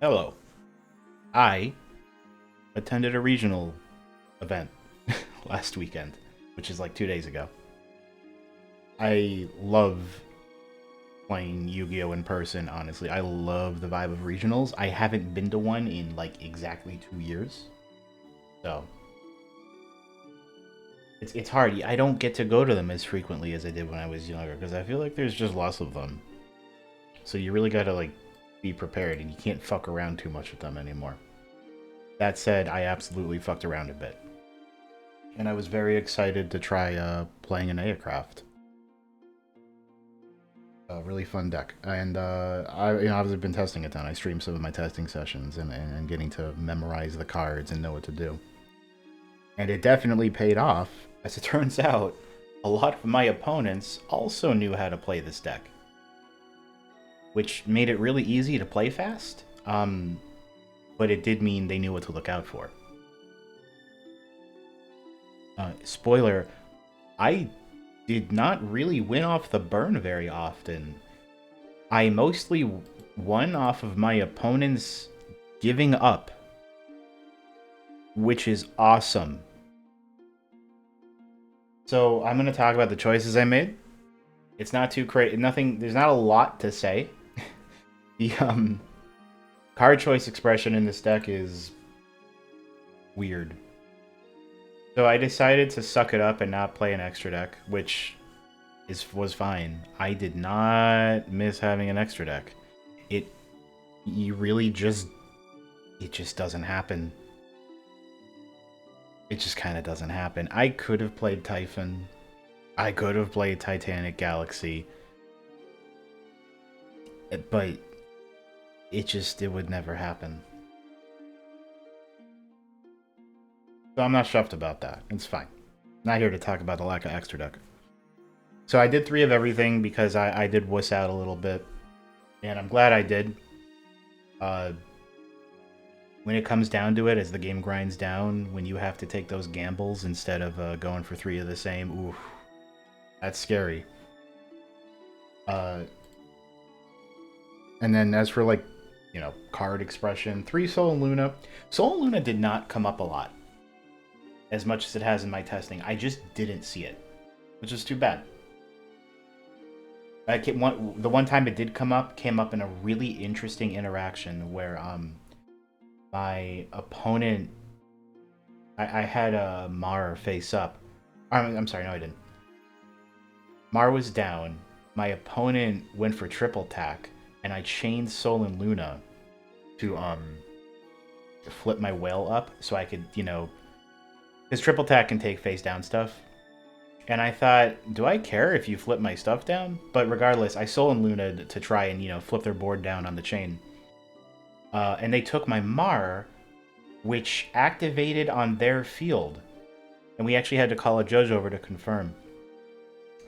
Hello. I attended a regional event last weekend, which is like 2 days ago. I love playing Yu-Gi-Oh! In person, honestly. I love the vibe of regionals. I haven't been to one in like exactly 2 years. So it's hard. I don't get to go to them as frequently as I did when I was younger because I feel like there's just less of them. So you really gotta like be prepared and you can't fuck around too much with them anymore. That said, I absolutely fucked around a bit. And I was very excited to try playing Enneacraft. A really fun deck, and I've been testing it down. I streamed some of my testing sessions and getting to memorize the cards and know what to do. And it definitely paid off. As it turns out, a lot of my opponents also knew how to play this deck, which made it really easy to play fast. But it did mean they knew what to look out for. Spoiler, I did not really win off the burn very often. I mostly won off of my opponents giving up, which is awesome. So I'm going to talk about the choices I made. It's not too crazy. Nothing. There's not a lot to say. The card choice expression in this deck is weird. So I decided to suck it up and not play an extra deck, which was fine. I did not miss having an extra deck. It you really just it just doesn't happen. It just kind of doesn't happen. I could have played Typhon. I could have played Titanic Galaxy. But it would never happen. So I'm not chuffed about that. It's fine. Not here to talk about the lack of extra deck. So I did 3 of everything because I did wuss out a little bit. And I'm glad I did. Uh, when it comes down to it, as the game grinds down, when you have to take those gambles instead of going for 3 of the same, oof, that's scary. Uh, and then as for like, card expression, 3 Soul and Luna. Soul and Luna did not come up a lot, as much as it has in my testing. I just didn't see it, which is too bad. The one time it did come up, came up in a really interesting interaction where my opponent, I had a Mar face up. I'm sorry, no, I didn't. Mar was down. My opponent went for triple tack, and I chained Sol and Luna to flip my whale up so I could, because triple tack can take face down stuff. And I thought, do I care if you flip my stuff down? But regardless, I Sol and Luna to try and, flip their board down on the chain. And they took my Mar, which activated on their field. And we actually had to call a judge over to confirm.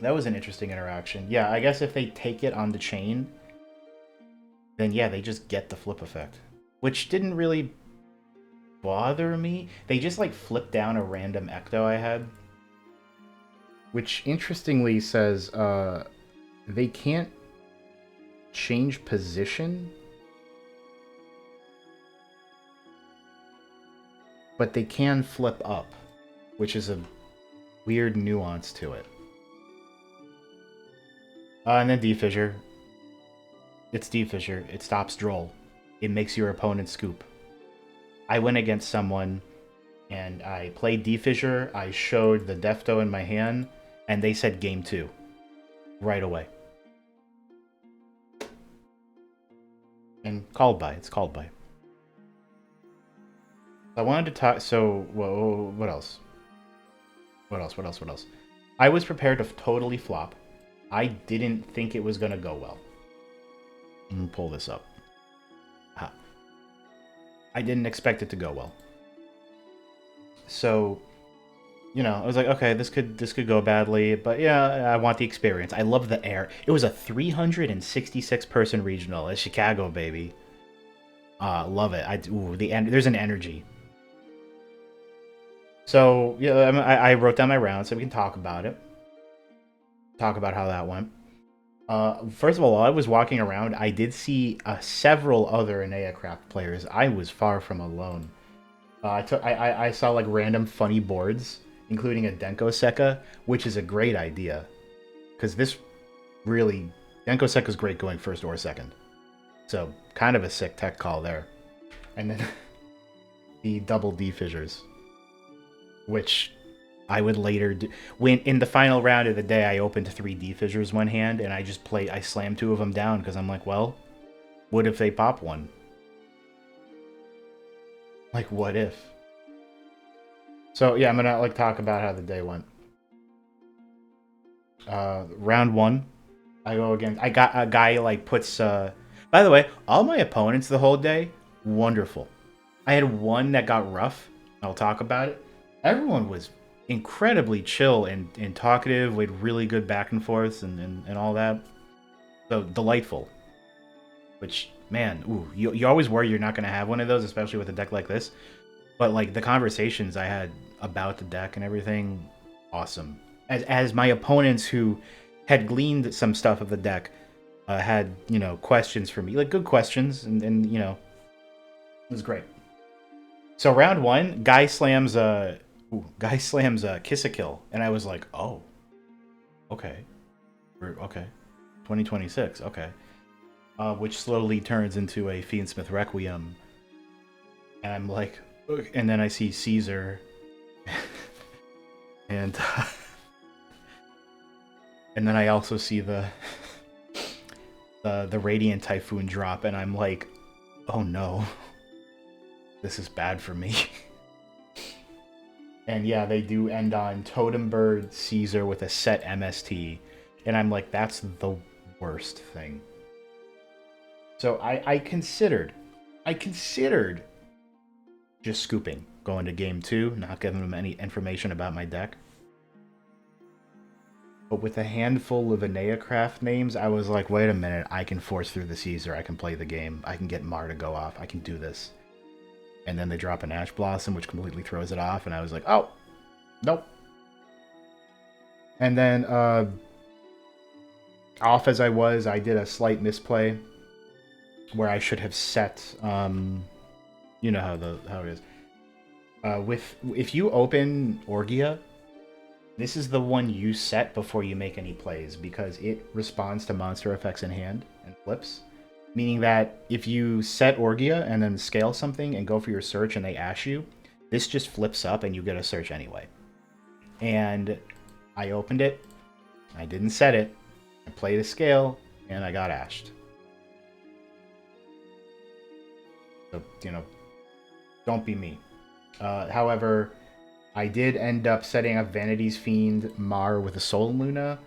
That was an interesting interaction. Yeah, I guess if they take it on the chain, then yeah, they just get the flip effect. Which didn't really bother me. They just like flipped down a random Ecto I had. Which interestingly says they can't change position, but they can flip up, which is a weird nuance to it. And then D-Fissure. It's D-Fissure. It stops Droll. It makes your opponent scoop. I went against someone, and I played D-Fissure. I showed the Defto in my hand, and they said game 2. Right away. And called by. It's called by. I wanted to talk... So, what else? What else? I was prepared to totally flop. I didn't think it was going to go well. Let me pull this up. I didn't expect it to go well. So, I was like, okay, this could go badly, but yeah, I want the experience. I love the air. It was a 366 person regional. It's Chicago, baby. Love it. There's an energy. So yeah, I wrote down my round so we can talk about it. Talk about how that went. First of all, while I was walking around, I did see several other Enneacraft players. I was far from alone. I saw like random funny boards, including a Denko Sekka, which is a great idea because this really Denko Sekka is great going first or second. So kind of a sick tech call there. And then the double D fissures, which I would later do. When in the final round of the day, I opened 3D fissures one hand, and I slammed 2 of them down because I'm like, well, what if they pop one? Like, what if? So yeah, I'm gonna like talk about how the day went. Round 1, I go against. I got a guy like puts. By the way, all my opponents the whole day, wonderful. I had one that got rough. I'll talk about it. Everyone was incredibly chill and talkative. We had really good back and forths and all that. So delightful. Which, man, ooh, you always worry you're not going to have one of those, especially with a deck like this. But like the conversations I had about the deck and everything, awesome. As my opponents who had gleaned some stuff of the deck had, you know, questions for me, like good questions, and you know, it was great. So round 1, guy slams a Kiss a Kill, and I was like, oh, okay, okay, 2026, okay, which slowly turns into a Fiendsmith Requiem, and I'm like, and then I see Caesar, and and then I also see the Radiant Typhoon drop, and I'm like, oh no, this is bad for me. And yeah, they do end on Totem Bird Caesar with a set MST. And I'm like, that's the worst thing. So I considered just scooping, going to game 2, not giving them any information about my deck. But with a handful of Enneacraft names, I was like, wait a minute, I can force through the Caesar, I can play the game, I can get Mar to go off, I can do this. And then they drop an Ash Blossom, which completely throws it off, and I was like, oh, nope. And then, off as I was, I did a slight misplay where I should have set, you know how it is. If you open Orgia, this is the one you set before you make any plays, because it responds to monster effects in hand and flips. Meaning that if you set Orgia and then scale something and go for your search and they ash you, this just flips up and you get a search anyway. And I opened it, I didn't set it, I played a scale, and I got ashed. So, you know, don't be me. However, I did end up setting up Vanity's Fiend Mar with a Soul Luna.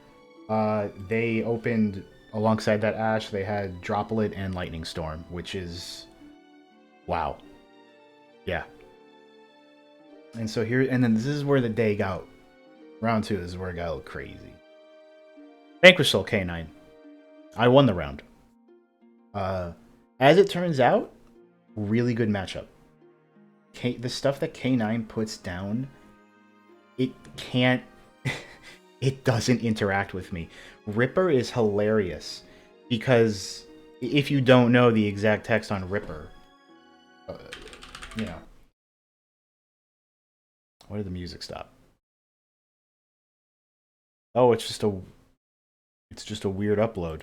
They opened, alongside that Ash, they had Droplet and Lightning Storm, which is... wow. Yeah. And so here, and then this is where the day got... round 2, this is where it got a little crazy. Vanquish Soul K9. I won the round. As it turns out, really good matchup. The stuff that K9 puts down, it can't... it doesn't interact with me. Ripper is hilarious, because if you don't know the exact text on Ripper, you know... Why did the music stop? Oh, it's just a weird upload.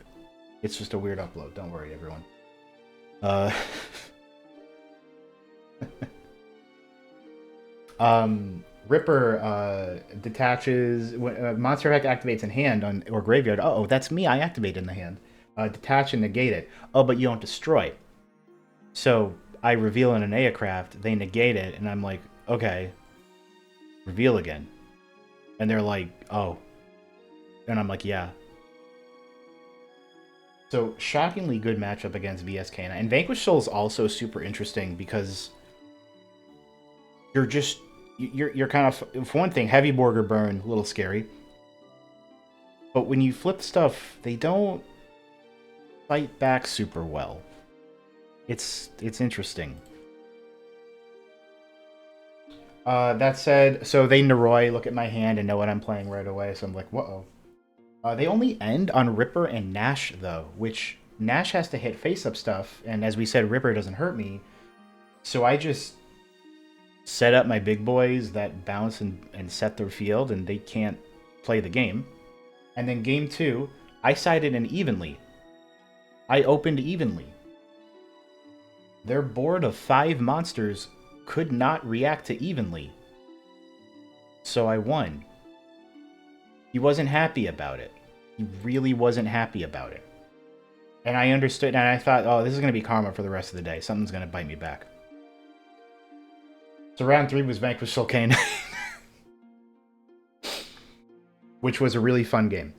It's just a weird upload. Don't worry, everyone. Ripper detaches when monster effect activates in hand on or graveyard. Oh, that's me. I activate in the hand. Detach and negate it. Oh, but you don't destroy. So I reveal in an Enneacraft. They negate it, and I'm like, okay, reveal again. And they're like, oh, and I'm like, yeah. So shockingly good matchup against VSK9. And Vanquish Soul is also super interesting because you're kind of, for one thing, Heavy Borger Burn, a little scary. But when you flip stuff, they don't fight back super well. It's interesting. That said, so they Naroi look at my hand and know what I'm playing right away, so I'm like, whoa. They only end on Ripper and Nash, though, which Nash has to hit face-up stuff, and as we said, Ripper doesn't hurt me. So I just set up my big boys that bounce and set their field, and they can't play the game. And then game 2, I sided in evenly. I opened evenly. Their board of 5 monsters could not react to evenly. So I won. He wasn't happy about it. He really wasn't happy about it. And I understood, and I thought, oh, this is going to be karma for the rest of the day. Something's going to bite me back. So round 3 was Vanquish Soul Canine. Which was a really fun game.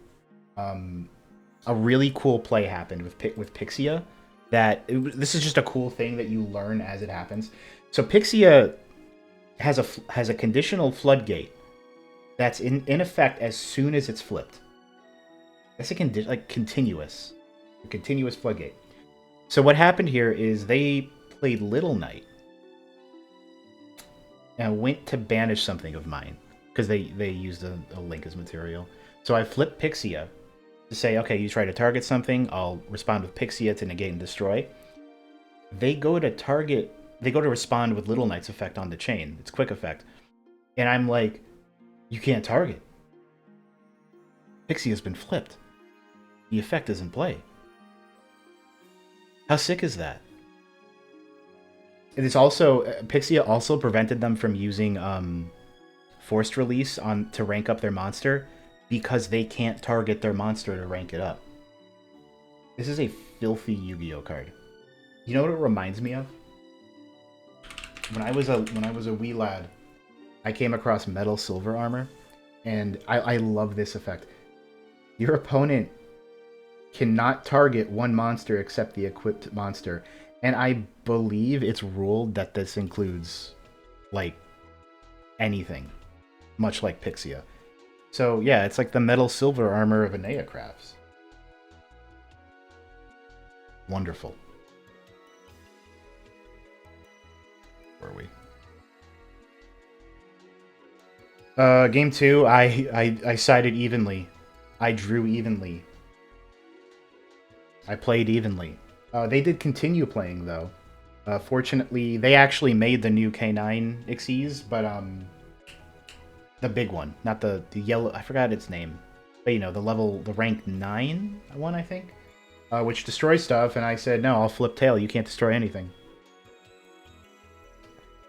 A really cool play happened with Pixia. This is just a cool thing that you learn as it happens. So Pixia has a conditional floodgate that's in effect as soon as it's flipped. That's a continuous floodgate. So what happened here is they played Little Knight and went to banish something of mine because they used a link as material. So I flipped Pixia to say, okay, you try to target something, I'll respond with Pixia to negate and destroy. They go to respond with Little Knight's effect on the chain. It's quick effect. And I'm like, you can't target. Pixia's been flipped. The effect is in play. How sick is that? It is also, Pixia also prevented them from using forced release to rank up their monster because they can't target their monster to rank it up. This is a filthy Yu-Gi-Oh card. You know what it reminds me of? When I was a wee lad, I came across Metal Silver Armor, and I love this effect. Your opponent cannot target one monster except the equipped monster, and I believe it's ruled that this includes, like, anything, much like Pixia. So yeah, it's like the Metal Silver Armor of Enneacrafts. Wonderful. Where are we? Game 2, I sided evenly. I drew evenly. I played evenly. They did continue playing, though. Fortunately, they actually made the new K9 Xyz, but the big one, not the yellow. I forgot its name, but you know, the rank 9 one, I think, which destroys stuff. And I said, no, I'll flip tail. You can't destroy anything.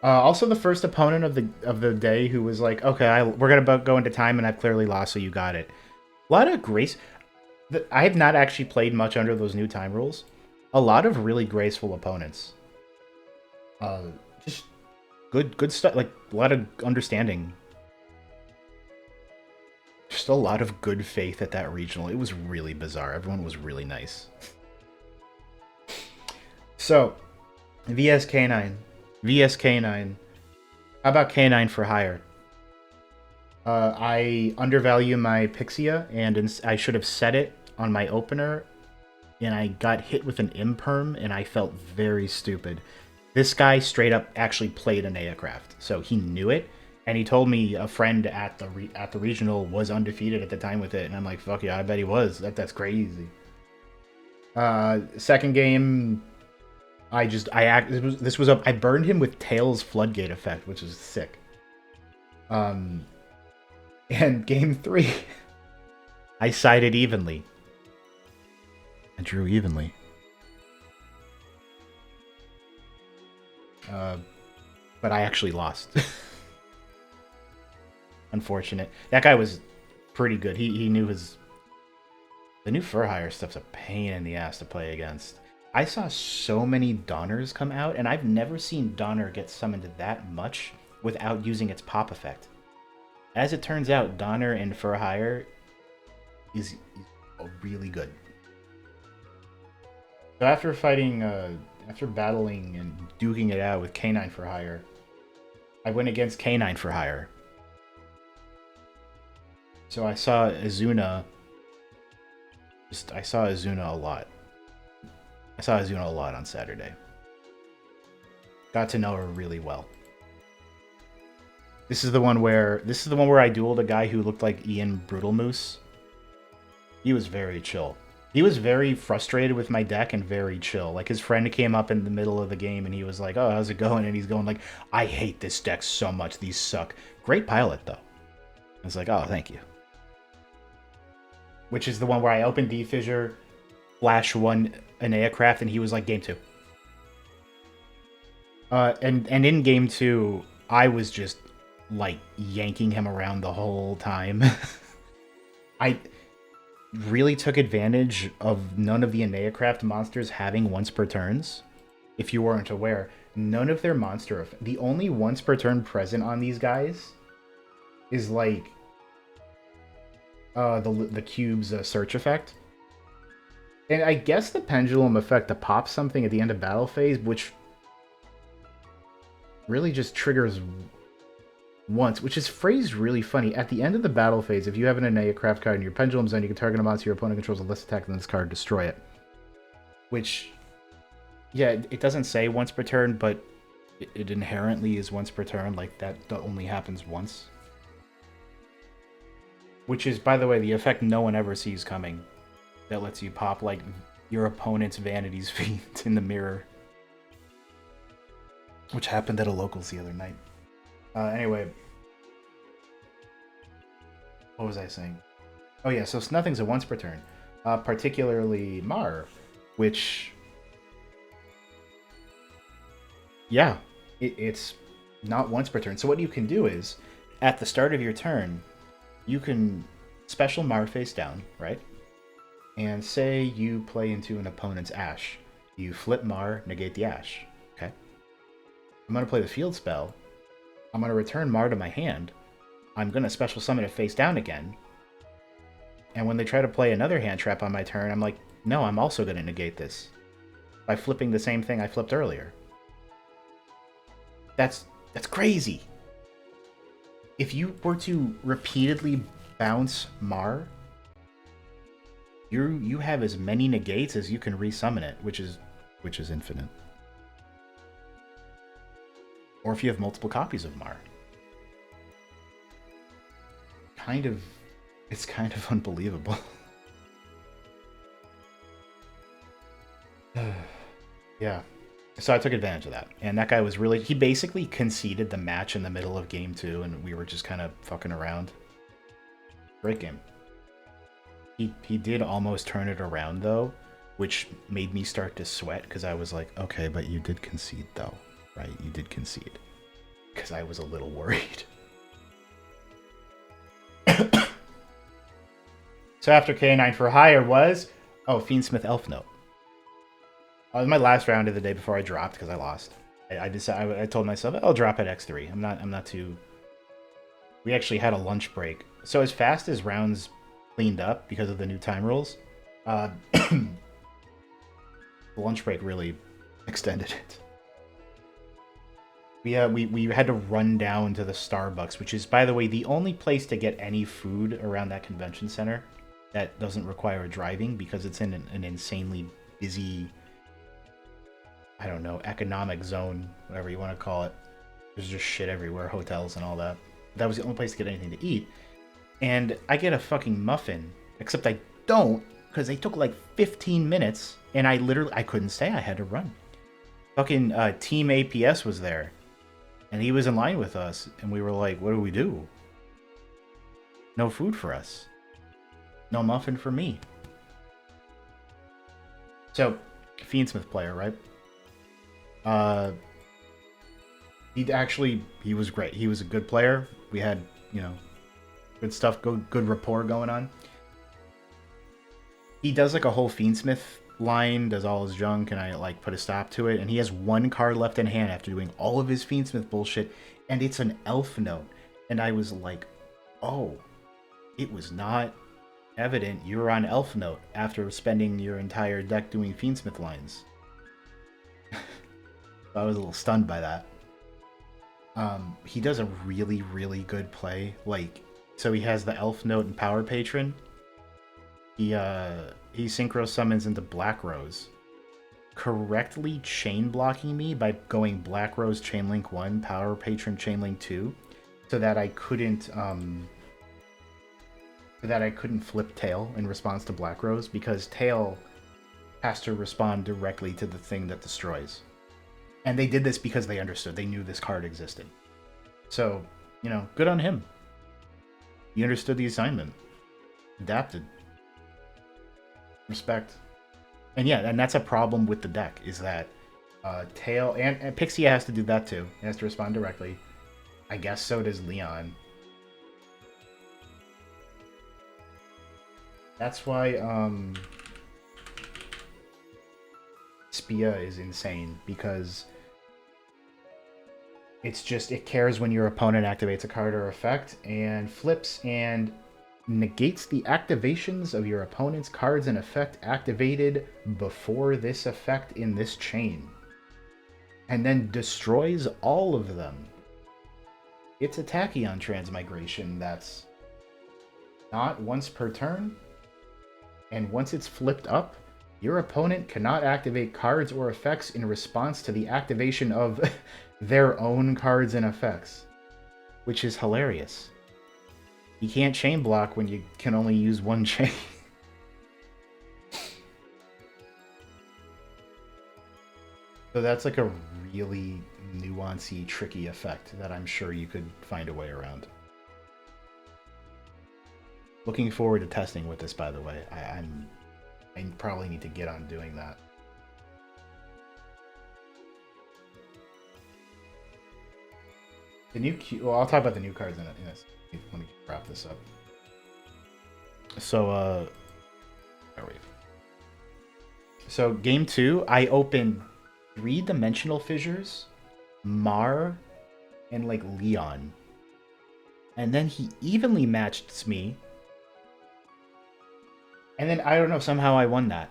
Also, the first opponent of the day who was like, okay, we're gonna go into time, and I've clearly lost, so you got it. A lot of grace. I have not actually played much under those new time rules. A lot of really graceful opponents. Just good stuff. Like a lot of understanding. Just a lot of good faith at that regional. It was really bizarre. Everyone was really nice. So, VS K9. VS K9. How about K9 for hire? I undervalue my Pixia, and I should have set it on my opener, and I got hit with an imperm, and I felt very stupid. This guy straight up actually played Enneacraft, so he knew it, and he told me a friend at the regional was undefeated at the time with it, and I'm like, fuck yeah, I bet he was. That's crazy. Second game, I burned him with Tails Floodgate effect, which is sick. And game 3, I sided evenly. I drew evenly. But I actually lost. Unfortunate. That guy was pretty good. He knew his... The new Fur Hire stuff's a pain in the ass to play against. I saw so many Donners come out, and I've never seen Donner get summoned that much without using its pop effect. As it turns out, Donner and Fur Hire is really good. So after battling and duking it out with K9 for hire, I went against K9 for hire. So I saw Azuna. I saw Azuna a lot. I saw Azuna a lot on Saturday. Got to know her really well. This is the one where I dueled a guy who looked like Ian Brutalmoose. He was very chill. He was very frustrated with my deck and very chill. Like, his friend came up in the middle of the game and he was like, oh, how's it going? And he's going like, I hate this deck so much. These suck. Great pilot, though. I was like, oh, thank you. Which is the one where I opened D-Fissure, Flash 1 Enneacraft, and he was like, game 2. And in game 2, I was just, like, yanking him around the whole time. I really took advantage of none of the Enneacraft monsters having once per turns. If you weren't aware, none of their monster... The only once per turn present on these guys is, like, the cube's search effect. And I guess the pendulum effect to pop something at the end of battle phase, which really just triggers once, which is phrased really funny. At the end of the battle phase, if you have an Enneacraft card in your pendulum zone, you can target a monster your opponent controls with less attack than this card, destroy it. Which, yeah, it doesn't say once per turn, but it inherently is once per turn. Like, that only happens once. Which is, by the way, the effect no one ever sees coming. That lets you pop, like, your opponent's Vanity's Fiend in the mirror. Which happened at a locals the other night. Anyway. What was I saying? Oh yeah, so nothing's a once per turn. Particularly Mar, which... Yeah, it's not once per turn. So what you can do is, at the start of your turn, you can special Mar face down, right? And say you play into an opponent's Ash. You flip Mar, negate the Ash. Okay? I'm going to play the field spell. I'm going to return Mar to my hand. I'm going to special summon it face down again. And when they try to play another hand trap on my turn, I'm like, no, I'm also going to negate this. By flipping the same thing I flipped earlier. That's crazy. If you were to repeatedly bounce Mar, you have as many negates as you can resummon it, which is infinite. Or if you have multiple copies of Mar. It's kind of unbelievable. Yeah. So I took advantage of that. And that guy was really... He basically conceded the match in the middle of game 2, and we were just kind of fucking around. Great game. He did almost turn it around, though, which made me start to sweat, because I was like, okay, but you did concede, though, right? You did concede. Because I was a little worried. So after K9 for hire was... Oh, Fiendsmith Elf Note. It was my last round of the day before I dropped, because I lost. I told myself, I'll drop at X3. I'm not too... We actually had a lunch break. So as fast as rounds cleaned up because of the new time rules, the lunch break really extended it. We had to run down to the Starbucks, which is, by the way, the only place to get any food around that convention center that doesn't require driving, because it's in an insanely busy, I don't know, economic zone, whatever you want to call it. There's just shit everywhere, hotels and all that. That was the only place to get anything to eat. And I get a fucking muffin, except I don't, because they took like 15 minutes, and I couldn't stay, I had to run. Fucking Team APS was there, and he was in line with us, and we were like, what do we do? No food for us. No muffin for me. So, Fiendsmith player, right? He was great. He was a good player. We had, good stuff, good rapport going on. He does like a whole Fiendsmith line, does all his junk, and I like put a stop to it. And he has one card left in hand after doing all of his Fiendsmith bullshit, and it's an Elf Note. And I was like, oh, it was not evident you were on Elf Note after spending your entire deck doing Fiendsmith lines. I was a little stunned by that. He does a really, really good play. Like, so he has the Elf Note and Power Patron. He synchro summons into Black Rose, correctly chain blocking me by going Black Rose Chainlink 1, Power Patron Chainlink 2, so that I couldn't that I couldn't flip Tail in response to Black Rose, because Tail has to respond directly to the thing that destroys. And they did this because they understood. They knew this card existed. So, you know, good on him. He understood the assignment. Adapted. Respect. And yeah, and that's a problem with the deck, is that Tail, and Pixia has to do that too. He has to respond directly. I guess so does Leon. That's why Spia is insane, because it's just, it cares when your opponent activates a card or effect, and flips and negates the activations of your opponent's cards and effect activated before this effect in this chain, and then destroys all of them. It's a Tachyon transmigration that's not once per turn, and once it's flipped up, your opponent cannot activate cards or effects in response to the activation of their own cards and effects, which is hilarious. You can't chain block when you can only use one chain. So that's like a really nuancy, tricky effect that I'm sure you could find a way around. Looking forward to testing with this, by the way. I probably need to get on doing that. The new well, I'll talk about the new cards in a let me wrap this up. So where are we? So game 2, I opened 3-dimensional fissures, Mar, and like Leon. And then he evenly matched me. And then, I don't know, somehow I won that.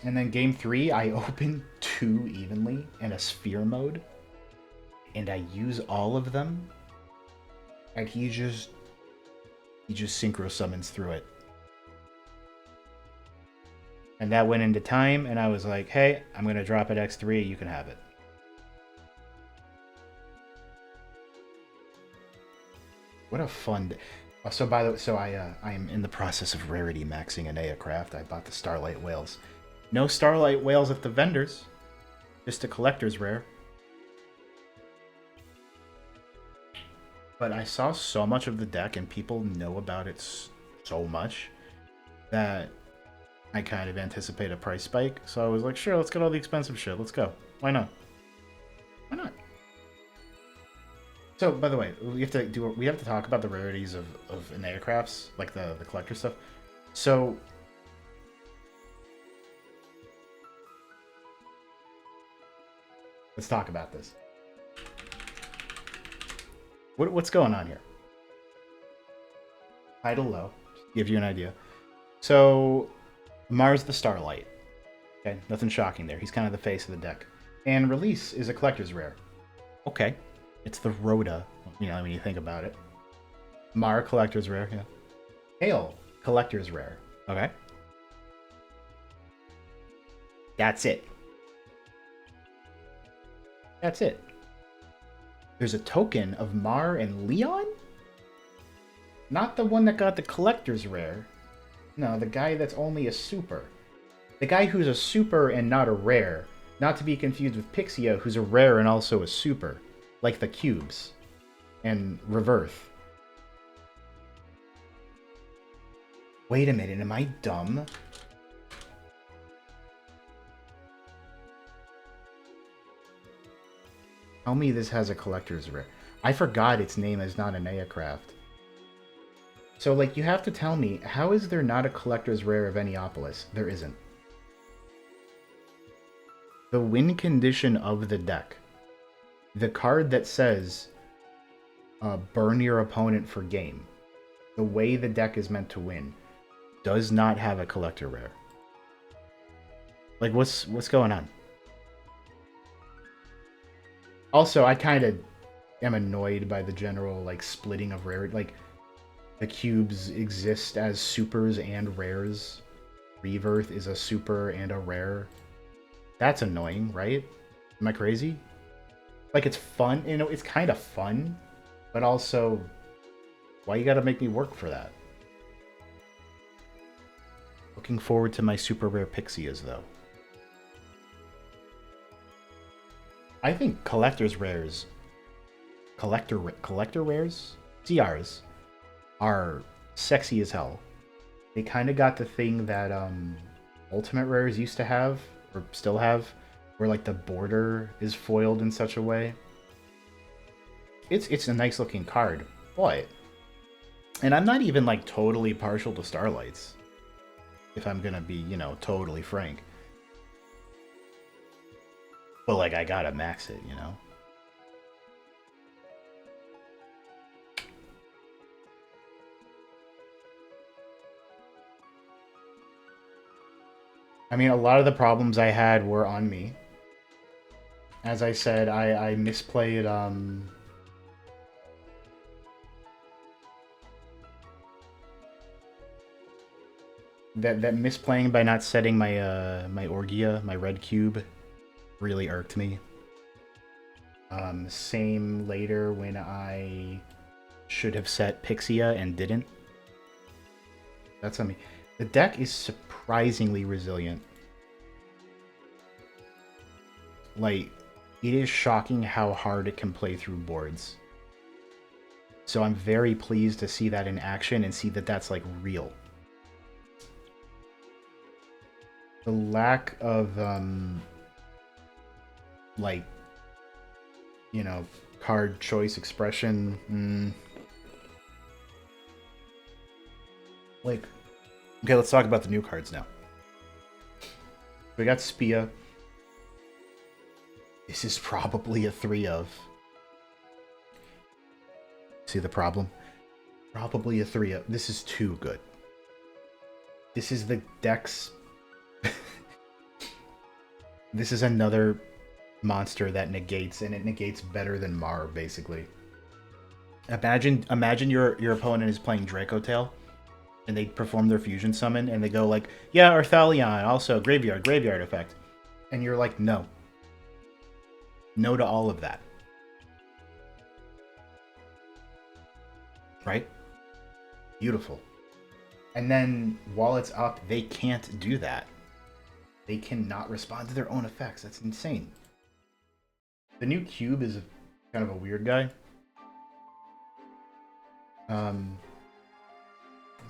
And then game 3, I opened 2 evenly in a sphere mode. And I use all of them. And he just synchro summons through it. And that went into time, and I was like, hey, I'm going to drop at X3, you can have it. What a fun... So by the way, so I am in the process of rarity maxing Enneacraft. I bought the Starlight Whales. No Starlight Whales at the vendors. Just a collector's rare. But I saw so much of the deck, and people know about it so much, that I kind of anticipate a price spike. So I was like, sure, let's get all the expensive shit. Let's go. Why not? Why not? So, by the way, we have to talk about the rarities of Enneacrafts, like the collector stuff. So, let's talk about this. What's going on here? Idle low, just to give you an idea. So, Mars the Starlight. Okay, nothing shocking there. He's kind of the face of the deck. And Release is a collector's rare. Okay. It's the Rhoda, you know, when you think about it. Mar, collector's rare, yeah. Hail, collector's rare. Okay. That's it. That's it. There's a token of Mar and Leon? Not the one that got the collector's rare. No, the guy that's only a super. The guy who's a super and not a rare. Not to be confused with Pixia, who's a rare and also a super. Like the cubes. And Reverth. Wait a minute, am I dumb? Tell me this has a collector's rare. I forgot its name is not Enneacraft. So, like, you have to tell me, how is there not a collector's rare of Enneopolis? There isn't. The win condition of the deck. The card that says, burn your opponent for game. The way the deck is meant to win. Does not have a collector rare. Like, what's going on? Also, I kind of am annoyed by the general, like, splitting of rarity. Like, the cubes exist as supers and rares. Reverth is a super and a rare. That's annoying, right? Am I crazy? Like, it's fun. You know, it's kind of fun. But also, Why you gotta make me work for that? Looking forward to my super rare Pixias, though. I think collector's rares, collector rares, CRs, are sexy as hell. They kind of got the thing that ultimate rares used to have, or still have, where like the border is foiled in such a way. It's a nice looking card, but, and I'm not even like totally partial to Starlights, if I'm gonna be, you know, totally frank. But like I gotta max it, you know? I mean, a lot of the problems I had were on me. As I said, I misplayed that misplaying by not setting my my Orgia, my red cube, really irked me. Same later when I should have set Pixia and didn't. That's on me. The deck is surprisingly resilient. Like, it is shocking how hard it can play through boards. So I'm very pleased to see that in action and see that that's like real. The lack of like, you know, card choice expression. Like, okay, let's talk about the new cards now. We got Spia. This is probably a 3 of. See the problem? Probably a 3 of. This is too good. This is the deck's... This is another monster that negates, and it negates better than Mar, basically. Imagine your opponent is playing Dracotail, and they perform their fusion summon, and they go like, yeah, Arthalion, also graveyard effect. And you're like, no. No to all of that. Right? Beautiful. And then, while it's up, they can't do that. They cannot respond to their own effects. That's insane. The new cube is kind of a weird guy.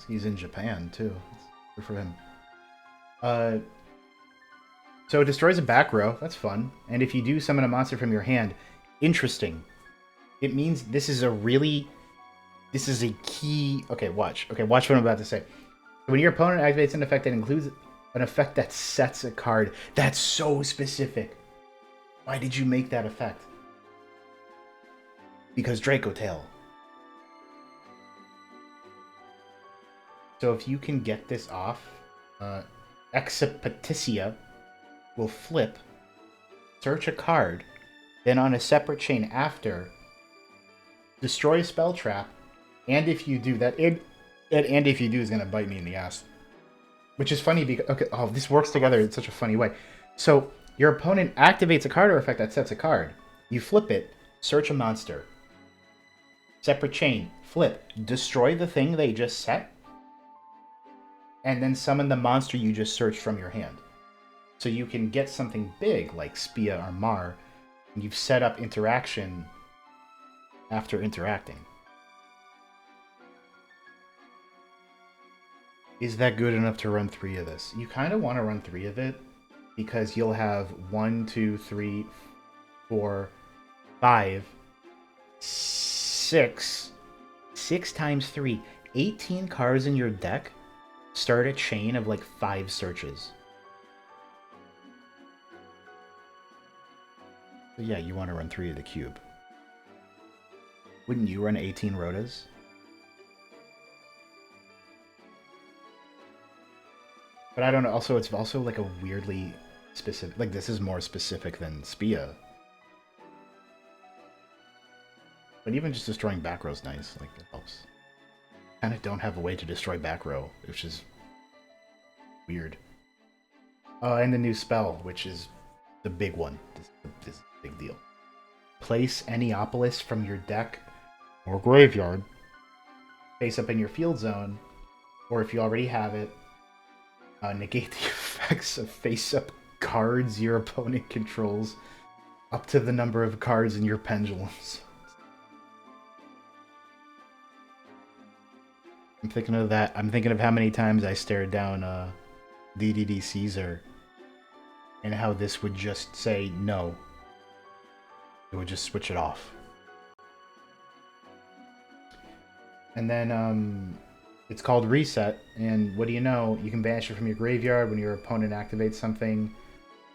He's in Japan, too. Good for him. So it destroys a back row. That's fun. And if you do summon a monster from your hand, interesting. It means this is a really... This is a key... Okay, watch. Okay, watch what I'm about to say. When your opponent activates an effect that includes an effect that sets a card, that's so specific. Why did you make that effect? Because Dracotail. So if you can get this off, Exapetitia will flip, search a card, then on a separate chain after, destroy a spell trap, and if you do that, and if you do is going to bite me in the ass. Which is funny because, okay, oh, this works together in such a funny way. So, your opponent activates a card or effect that sets a card. You flip it, search a monster. Separate chain, flip, destroy the thing they just set, and then summon the monster you just searched from your hand. So you can get something big like Spia or Mar, and you've set up interaction after interacting. Is that good enough to run 3 of this? You kind of want to run 3 of it because you'll have 1, 2, 3, 4, 5, 6. 6 times 3. 18 cards in your deck start a chain of like 5 searches. So yeah, you want to run 3 of the cube. Wouldn't you run 18 Rotas? But I don't know. Also, it's also like a weirdly specific... Like, this is more specific than Spia. But even just destroying back row is nice. Like, it helps. Kind of don't have a way to destroy back row, which is weird. And the new spell, which is the big one. This is a big deal. Place Enneapolis from your deck or graveyard face up in your field zone, or if you already have it, negate the effects of face up cards your opponent controls up to the number of cards in your pendulums. I'm thinking of that. I'm thinking of how many times I stared down DDD Caesar and how this would just say no. It would just switch it off. And then it's called Reset, and what do you know? You can banish it from your graveyard when your opponent activates something.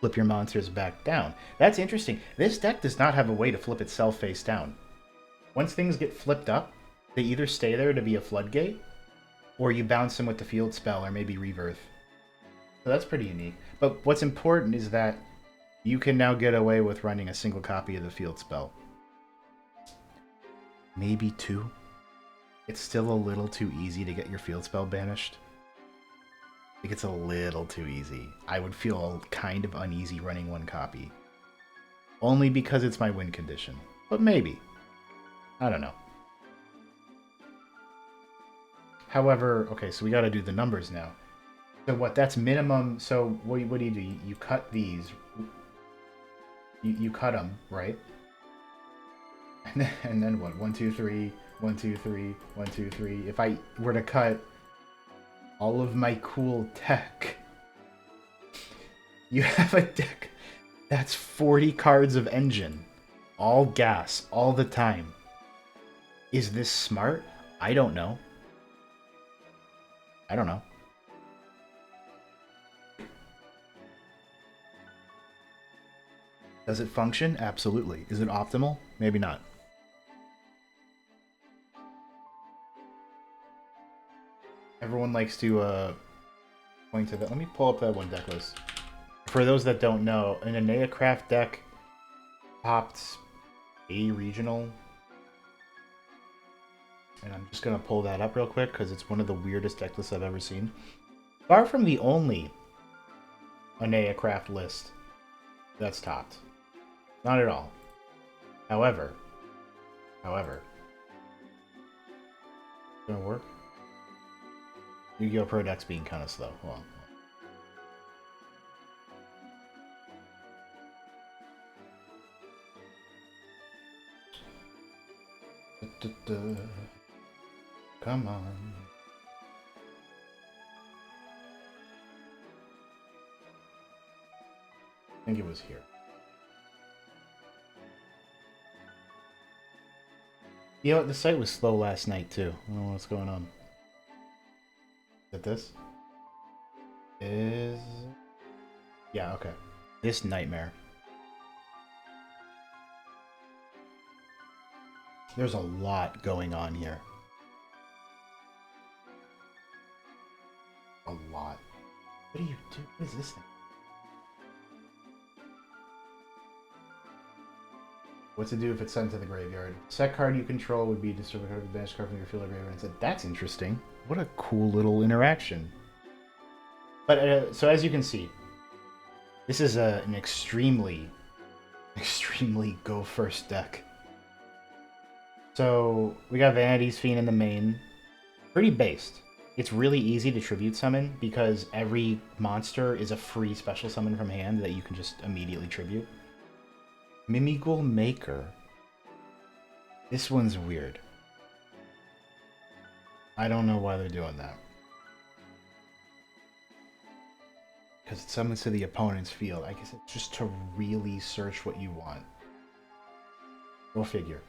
Flip your monsters back down. That's interesting. This deck does not have a way to flip itself face down. Once things get flipped up, they either stay there to be a floodgate, or you bounce them with the field spell, or maybe Rebirth. So that's pretty unique. But what's important is that you can now get away with running a single copy of the field spell. Maybe two. It's still a little too easy to get your field spell banished. I think it's a little too easy. I would feel kind of uneasy running one copy. Only because it's my win condition. But maybe. I don't know. However, okay, so we gotta do the numbers now. So what, that's minimum, so what do? You cut these. You cut them, right? And then what? 1, 2, 3, 1, 2, 3, 1, 2, 3. If I were to cut all of my cool tech, you have a deck that's 40 cards of engine. All gas, all the time. Is this smart? I don't know. I don't know. Does it function? Absolutely. Is it optimal? Maybe not. Everyone likes to point to that. Let me pull up that one deck list. For those that don't know, an Enneacraft deck popped a regional. And I'm just going to pull that up real quick because it's one of the weirdest deck lists I've ever seen. Far from the only Enneacraft list that's topped. Not at all. However. Gonna work? Yu-Gi-Oh! Pro deck's being kind of slow. Hold on. Come on. I think it was here. You know what? The site was slow last night, too. I don't know what's going on. Is it this? Yeah, okay. This nightmare. There's a lot going on here. A lot. What do you do? What is this thing? What to do if it's sent to the graveyard? Set card you control would be disturb a card with banished card from your field or graveyard. And said, that's interesting. What a cool little interaction. But so as you can see, this is an extremely go first deck. So we got Vanity's Fiend in the main. Pretty based. It's really easy to tribute summon because every monster is a free special summon from hand that you can just immediately tribute. Mimigul Maker. This one's weird. I don't know why they're doing that. Because it summons to the opponent's field. I guess it's just to really search what you want. Go figure.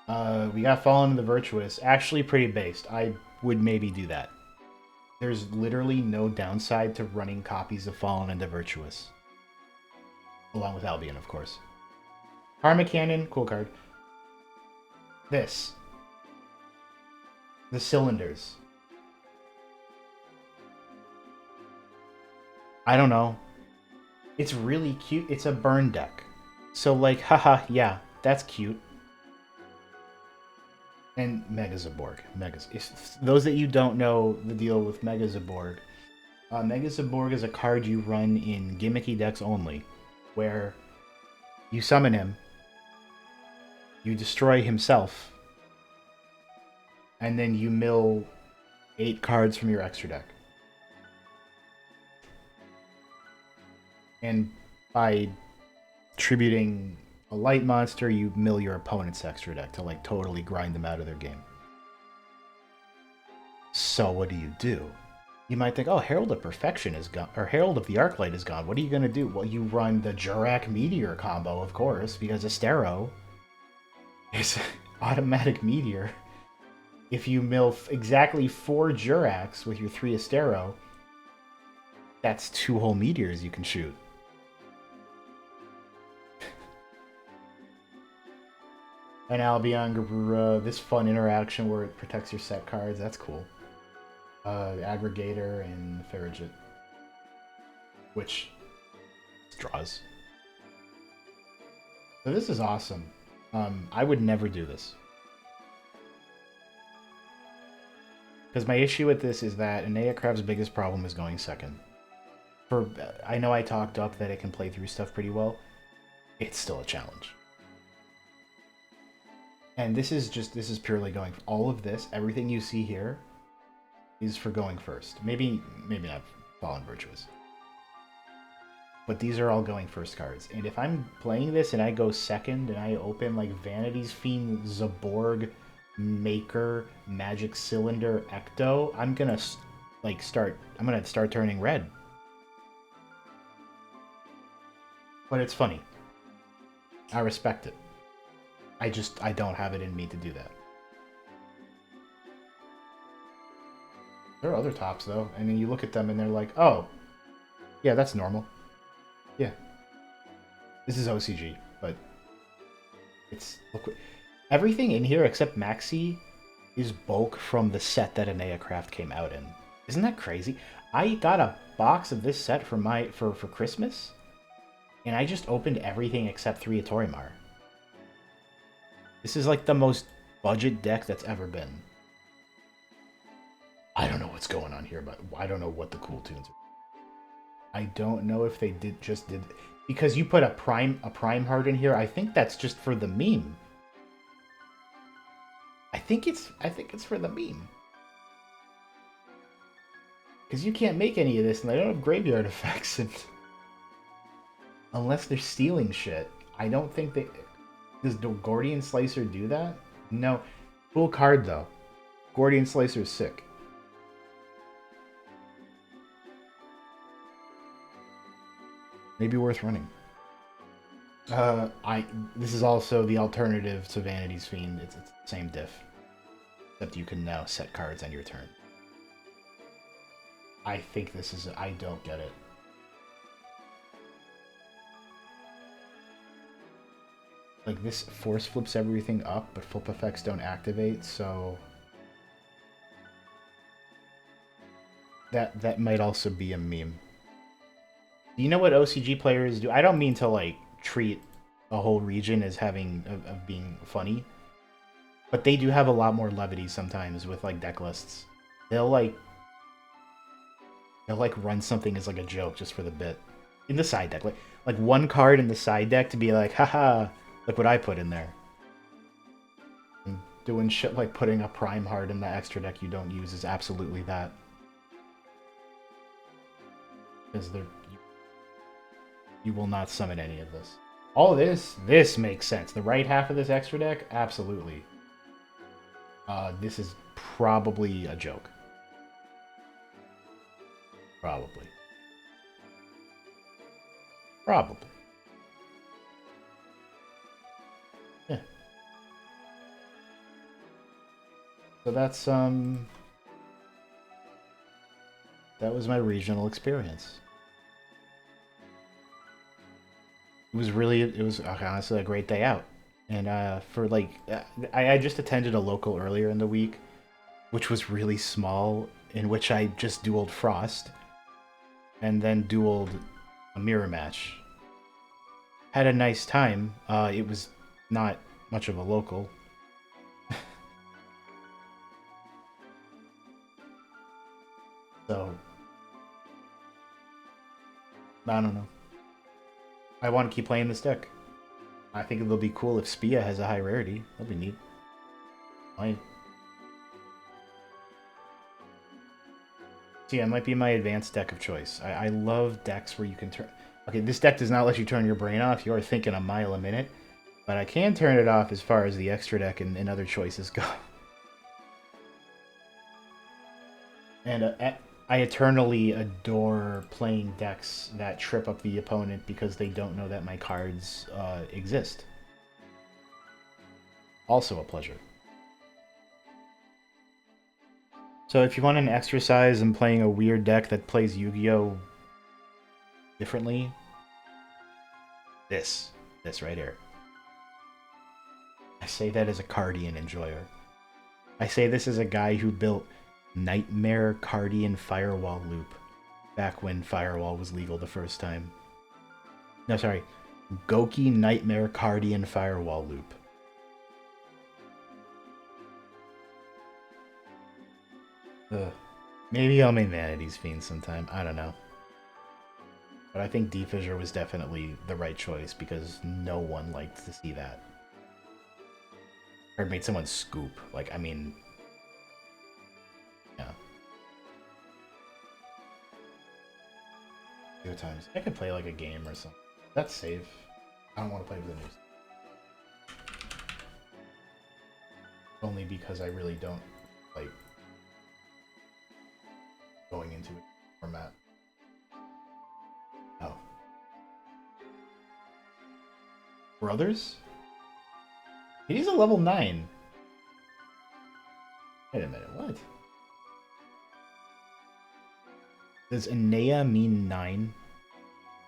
We got Fallen to the Virtuous. Actually pretty based. I would maybe do that. There's literally no downside to running copies of Fallen into Virtuous. Along with Albion, of course. Karma Cannon, cool card. This. The cylinders. I don't know. It's really cute. It's a burn deck. So like, haha, yeah, that's cute. And Megazaborg. Those that you don't know the deal with Megazaborg. Megazaborg is a card you run in gimmicky decks only. Where you summon him, you destroy himself, and then you mill 8 cards from your extra deck. And by tributing a light monster, you mill your opponent's extra deck to like totally grind them out of their game. So what do? You might think, oh, Herald of Perfection is gone, or Herald of the Arclight is gone. What are you going to do? Well, you run the Jurak Meteor combo, of course, because Estero is automatic Meteor. If you mill exactly 4 Juraks with your 3 Estero, that's 2 whole Meteors you can shoot. And Albion, this fun interaction where it protects your set cards, that's cool. Aggregator and Farragut, which draws. So this is awesome. I would never do this. Because my issue with this is that Enneacraft's biggest problem is going second. I know I talked up that it can play through stuff pretty well. It's still a challenge. And this is purely going, all of this, everything you see here, is for going first. Maybe not Fallen Virtuous. But these are all going first cards. And if I'm playing this and I go second and I open like Vanity's Fiend, Zaborg, Maker, Magic Cylinder, Ecto, I'm gonna start turning red. But it's funny. I respect it. I don't have it in me to do that. There are other tops, though. I mean, you look at them and they're like, oh, yeah, that's normal. Yeah. This is OCG, but it's... Look, everything in here except Maxi is bulk from the set that Enneacraft came out in. Isn't that crazy? I got a box of this set for Christmas, and I just opened everything except 3 Atorimar. This is like the most budget deck that's ever been. I don't know what's going on here, but I don't know what the cool tunes are. I don't know if they did because you put a prime heart in here. I think that's just for the meme. I think it's for the meme. Because you can't make any of this, and they don't have graveyard effects, and unless they're stealing shit, I don't think they. Does Gordian Slicer do that? No. Cool card, though. Gordian Slicer is sick. Maybe worth running. This is also the alternative to Vanity's Fiend. It's the same diff. Except you can now set cards on your turn. I think this is... I don't get it. Like, this force flips everything up, but flip effects don't activate, so... That might also be a meme. Do you know what OCG players do? I don't mean to, like, treat a whole region as of being funny. But they do have a lot more levity sometimes with, like, deck lists. They'll run something as, like, a joke just for the bit. In the side deck. Like one card in the side deck to be like, haha... Look what I put in there. And doing shit like putting a Prime Heart in the extra deck you don't use is absolutely that. Because you will not summon any of this. All this makes sense. The right half of this extra deck, absolutely. This is probably a joke. Probably. Probably. Yeah. So that's, that was my regional experience. It was honestly a great day out. And for like, I just attended a local earlier in the week, which was really small, in which I just dueled Frost, and then dueled a mirror match. Had a nice time. It was not much of a local. So, I don't know. I want to keep playing this deck. I think it'll be cool if Spia has a high rarity. That'd be neat. Yeah, it might be my advanced deck of choice. I love decks where you can turn... Okay, this deck does not let you turn your brain off. You are thinking a mile a minute. But I can turn it off as far as the extra deck and other choices go. And I eternally adore playing decks that trip up the opponent because they don't know that my cards exist. Also a pleasure. So if you want an exercise in playing a weird deck that plays Yu-Gi-Oh! Differently, this right here. I say that as a Cardian enjoyer. I say this as a guy who built Nightmare Cardian Firewall Loop back when Firewall was legal the first time. No, sorry. Goki Nightmare Cardian Firewall Loop. Ugh. Maybe I'll make Vanity's Fiend sometime. I don't know. But I think D-Fissure was definitely the right choice because no one liked to see that. Or made someone scoop. Like, I mean... Yeah. Two times. I could play like a game or something. That's safe. I don't want to play with the news. Only because I really don't like going into a format. Oh. Brothers? He's a level 9. Wait a minute, what? Does Enea mean 9?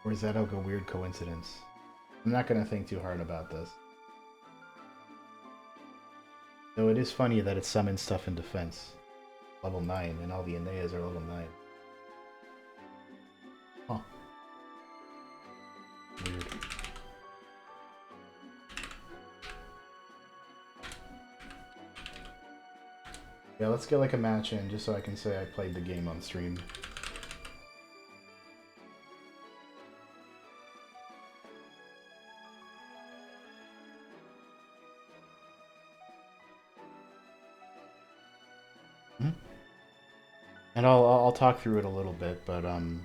Or is that like a weird coincidence? I'm not gonna think too hard about this. Though it is funny that it summons stuff in defense. Level 9, and all the Eneas are level 9. Huh. Weird. Yeah, let's get like a match in, just so I can say I played the game on stream. And I'll talk through it a little bit, but and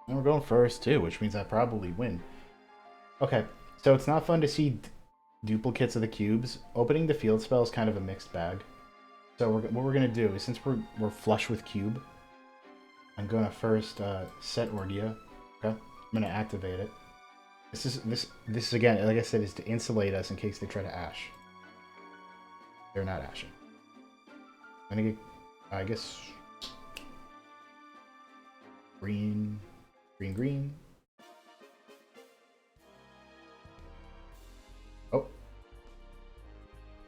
we're going first too, which means I probably win. Okay, so it's not fun to see duplicates of the cubes. Opening the field spell is kind of a mixed bag. So what we're gonna do is, since we're flush with cube, I'm gonna first set Ordia. Okay, I'm gonna activate it. This is again, like I said, is to insulate us in case they try to ash. They're not ashing. I'm gonna get, I guess, green. Oh.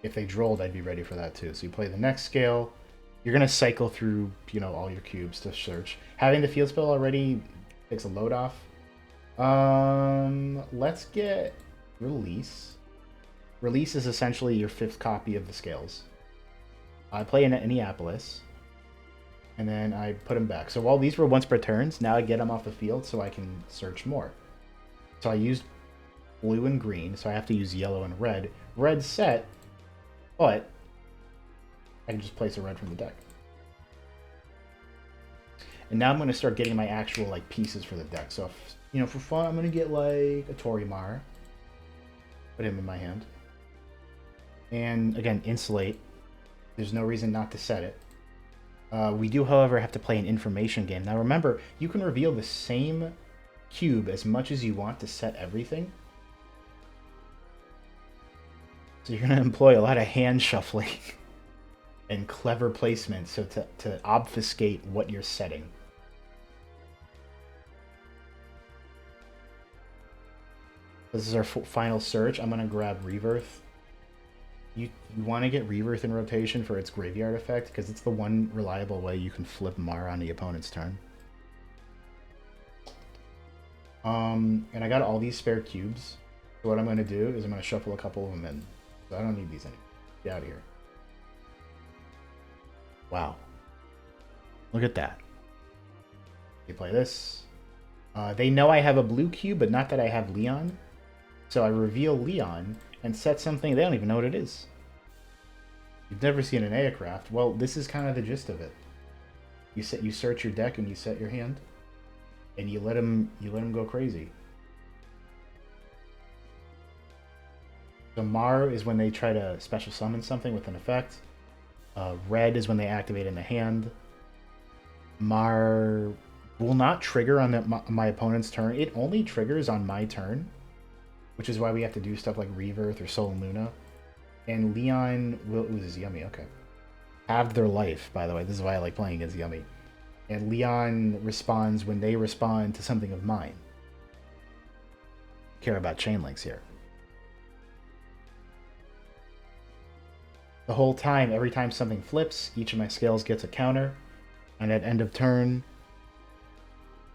If they drolled, I'd be ready for that too. So you play the next scale. You're gonna cycle through, you know, all your cubes to search. Having the field spell already takes a load off. Let's get Release. Release is essentially your 5th copy of the scales. I play in Enneapolis, and then I put them back. So while these were once per turns, now I get them off the field so I can search more. So I used blue and green, so I have to use yellow and red. Red's set, but I can just place a red from the deck. And now I'm going to start getting my actual like pieces for the deck. So, if, you know, for fun, I'm going to get like a Torimar. Put him in my hand. And again, insulate. There's no reason not to set it. We do, however, have to play an information game. Now remember, you can reveal the same cube as much as you want to set everything. So you're going to employ a lot of hand shuffling and clever placement so to obfuscate what you're setting. This is our final search. I'm going to grab Rebirth. You want to get Rebirth in rotation for its graveyard effect, because it's the one reliable way you can flip Mara on the opponent's turn. And I got all these spare cubes. So what I'm going to do is I'm going to shuffle a couple of them in. So I don't need these anymore. Get out of here. Wow. Look at that. You play this. They know I have a blue cube, but not that I have Leon. So I reveal Leon and set something. They don't even know what it is. You've never seen an Enneacraft. Well, this is kind of the gist of it. You search your deck and you set your hand, and you let him go crazy. So Mar is when they try to special summon something with an effect. Red is when they activate in the hand. Mar will not trigger on my opponent's turn. It only triggers on my turn, which is why we have to do stuff like Rebirth or Sol and Luna. And Leon will... Ooh, this is Yummy, okay. Halved their life, by the way. This is why I like playing against Yummy. And Leon responds when they respond to something of mine. Care about chain links here. The whole time, every time something flips, each of my scales gets a counter. And at end of turn,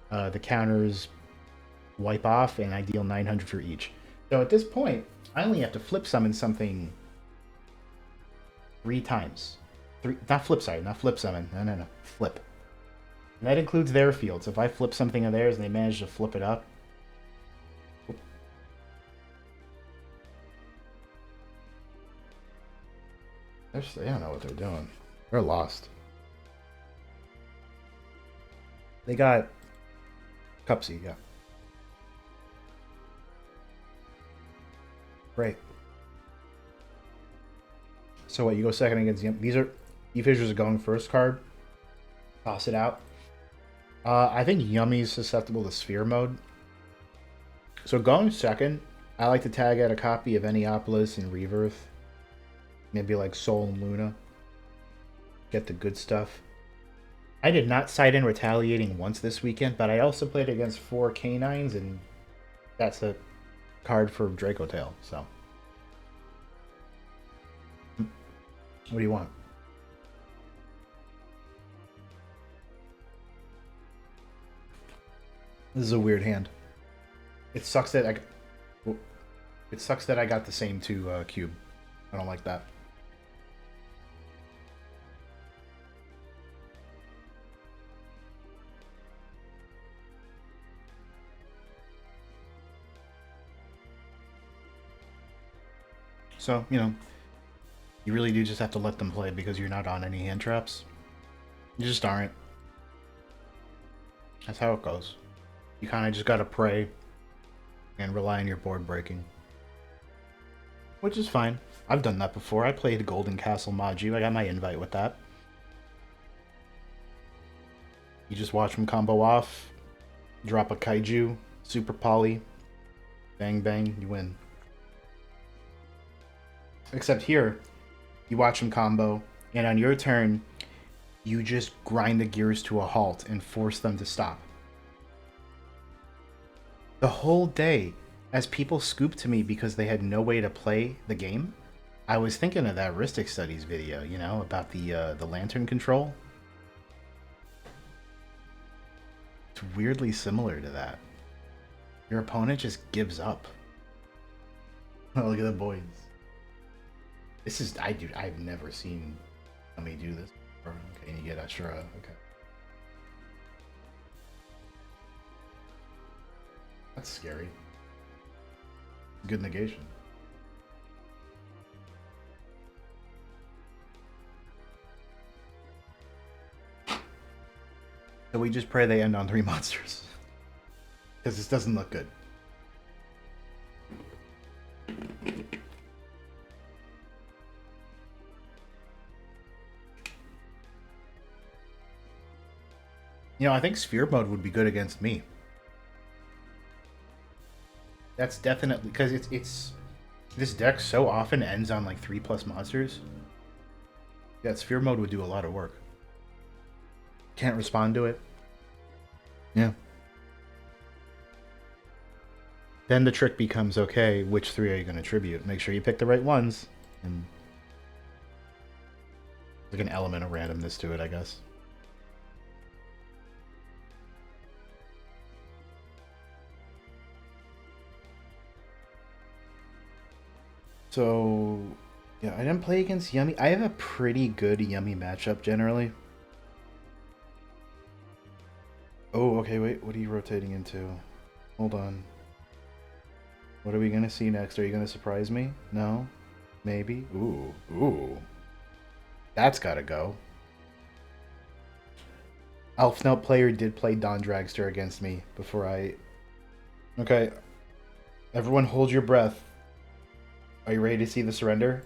the counters wipe off, and I deal 900 for each. So at this point, I only have to flip summon something 3 times. Not flip summon. No. Flip. And that includes their field. So if I flip something of theirs and they manage to flip it up, they don't know what they're doing. They're lost. They got Cupsy, yeah. Great. So what, you go second against the... These are... E-Fissures are going first card. Toss it out. I think Yummy's susceptible to Sphere Mode. So going second, I like to tag out a copy of Enneapolis and Rebirth. Maybe like Sol and Luna. Get the good stuff. I did not side in Retaliating once this weekend, but I also played against 4 Canines, and that's a card for Draco Tail, so. What do you want? This is a weird hand. It sucks that I got the same 2 cube. I don't like that. So, you know, you really do just have to let them play because you're not on any hand traps. You just aren't. That's how it goes. You kind of just gotta pray and rely on your board breaking. Which is fine. I've done that before. I played Golden Castle Maju. I got my invite with that. You just watch them combo off, drop a Kaiju, Super Poly, bang bang, you win. Except here, you watch them combo, and on your turn, you just grind the gears to a halt and force them to stop. The whole day, as people scooped to me because they had no way to play the game, I was thinking of that Ristic Studies video, you know, about the lantern control. It's weirdly similar to that. Your opponent just gives up. Oh, look at the boys. This is, I've never seen somebody do this before. Okay, and you get Ashura, okay. That's scary. Good negation. So we just pray they end on 3 monsters. Because this doesn't look good. You know, I think Sphere Mode would be good against me. That's definitely because it's this deck so often ends on like 3+ monsters. Yeah, Sphere Mode would do a lot of work. Can't respond to it. Yeah. Then the trick becomes, okay, which 3 are you going to tribute? Make sure you pick the right ones. And like an element of randomness to it, I guess. So, yeah, I didn't play against Yummy. I have a pretty good Yummy matchup, generally. Oh, okay, wait. What are you rotating into? Hold on. What are we going to see next? Are you going to surprise me? No? Maybe? Ooh. Ooh. That's gotta go. Elf Note player did play Dawn Dragster against me before I... Okay. Everyone hold your breath. Are you ready to see the surrender?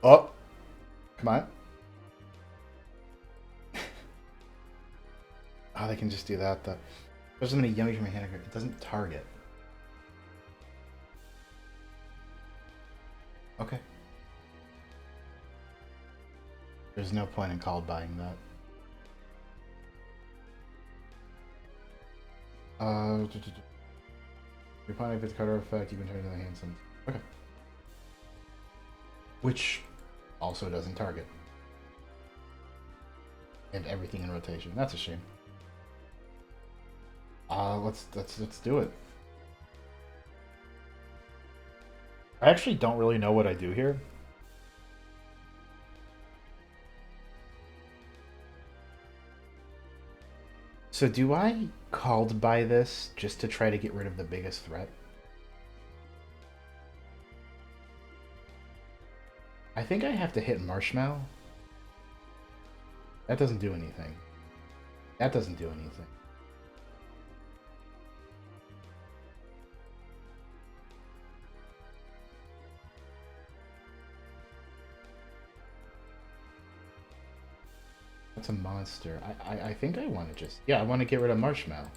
Oh! Come on. Oh, they can just do that, though. There's so many yummy from my hand. It doesn't target. Okay. There's no point in call buying that. Your opponent gets card effect, you can turn it into the hand some. Okay. Which also doesn't target. And everything in rotation. That's a shame. Let's do it. I actually don't really know what I do here. So do I called by this just to try to get rid of the biggest threat? I think I have to hit Marshmallow. That doesn't do anything. That doesn't do anything. That's a monster. I think I want to just... Yeah, I want to get rid of Marshmallow.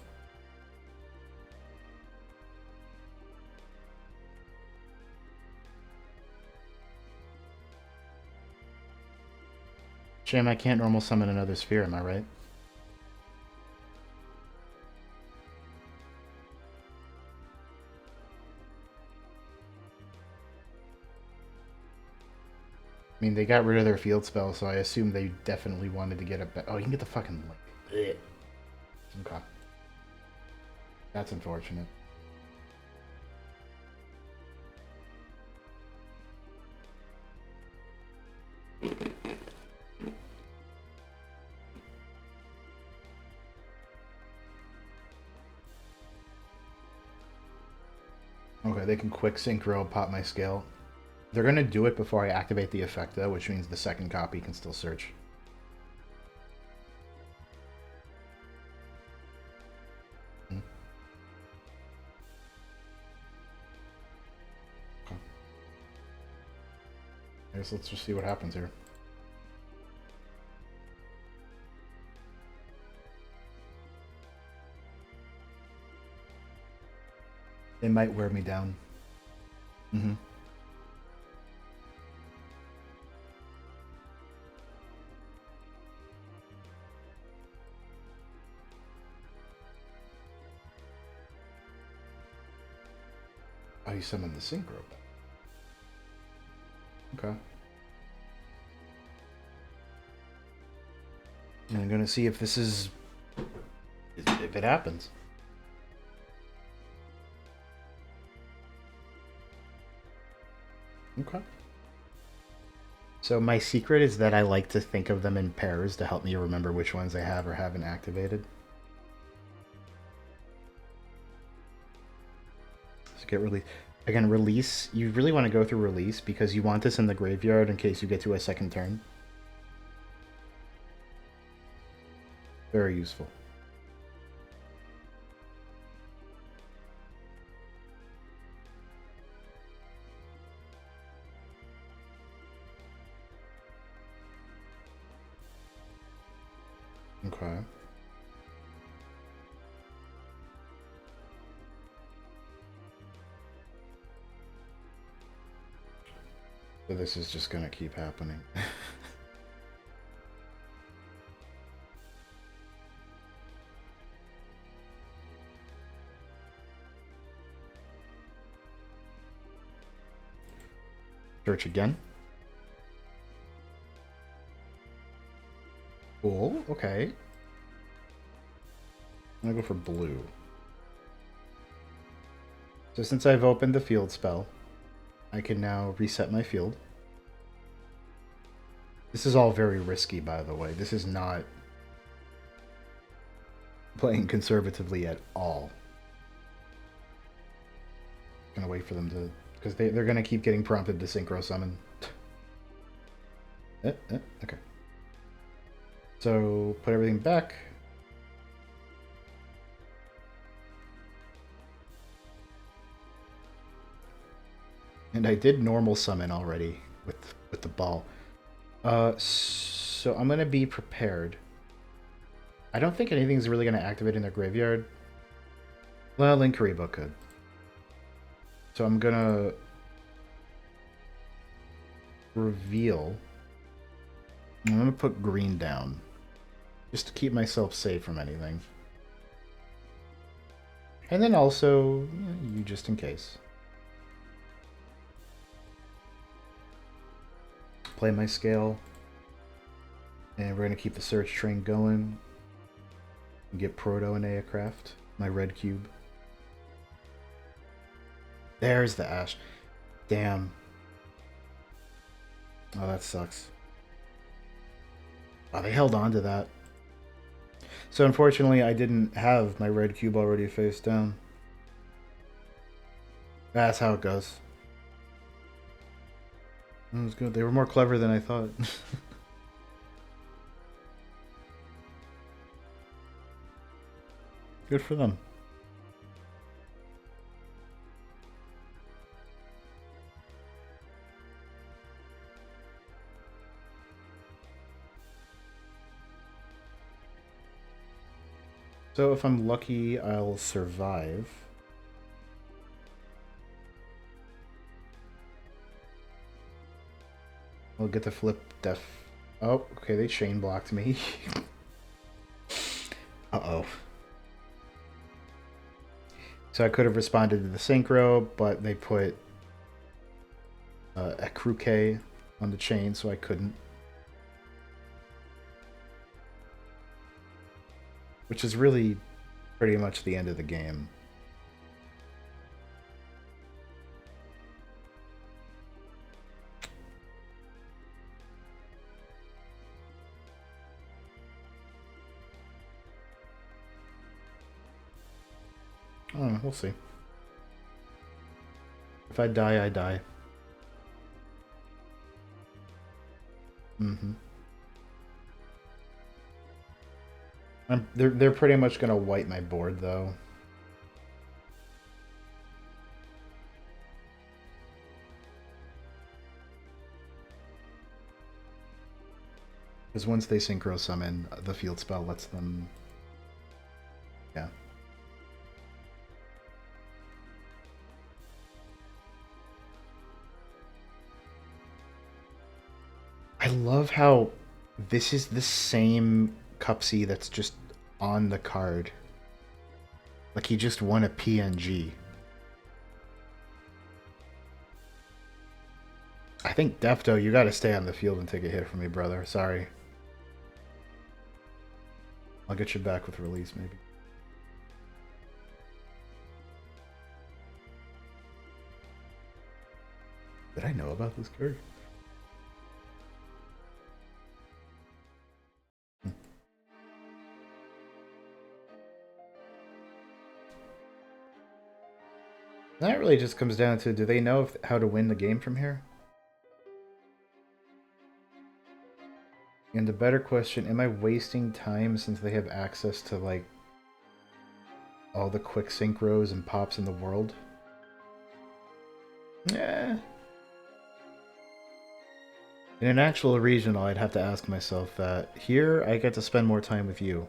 Shame I can't normal summon another sphere, am I right? I mean, they got rid of their field spell, so I assume they definitely wanted to get a... Oh, you can get the fucking... Like, okay. That's unfortunate. Okay, they can quick synchro pop my scale. They're gonna do it before I activate the effect, though, which means the second copy can still search. Okay. I guess let's just see what happens here. They might wear me down. Mm-hmm. Oh, you summoned the synchro. Okay. And I'm gonna see if this is... if it happens. Okay. So my secret is that I like to think of them in pairs to help me remember which ones I have or haven't activated. So get release. Again, release. You really want to go through release because you want this in the graveyard in case you get to a second turn. Very useful. Okay. So this is just gonna keep happening. Search again. Cool, okay. I'm gonna go for blue. So since I've opened the field spell, I can now reset my field. This is all very risky, by the way. This is not playing conservatively at all. Gonna wait for them to, because they're gonna keep getting prompted to synchro summon. Okay. So put everything back. And I did normal summon already with the ball. So I'm gonna be prepared. I don't think anything's really gonna activate in their graveyard. Well, Linkariba could. So I'm gonna reveal. I'm gonna put green down, just to keep myself safe from anything. And then also, you just in case. Play my scale. And we're gonna keep the search train going. And get Proto Enneacraft, my red cube. There's the Ash. Damn. Oh, that sucks. Oh, they held on to that. So unfortunately, I didn't have my red cube already face down. That's how it goes. That was good. They were more clever than I thought. Good for them. So if I'm lucky, I'll survive. I'll get the flip def. Oh, okay, they chain blocked me. Uh-oh. So I could have responded to the synchro, but they put a Kruke on the chain, so I couldn't. Which is really pretty much the end of the game. Oh, we'll see. If I die, I die. Mm-hmm. They're pretty much gonna wipe my board though. Because once they synchro summon, the field spell lets them. Yeah. I love how this is the same Cupsy that's just on the card. Like he just won a PNG. I think Defto, you gotta stay on the field and take a hit from me, brother. Sorry. I'll get you back with release, maybe. Did I know about this card? That really just comes down to, do they know how to win the game from here? And the better question, am I wasting time since they have access to, like, all the quick synchros and pops in the world? Yeah. In an actual regional, I'd have to ask myself that. Here, I get to spend more time with you.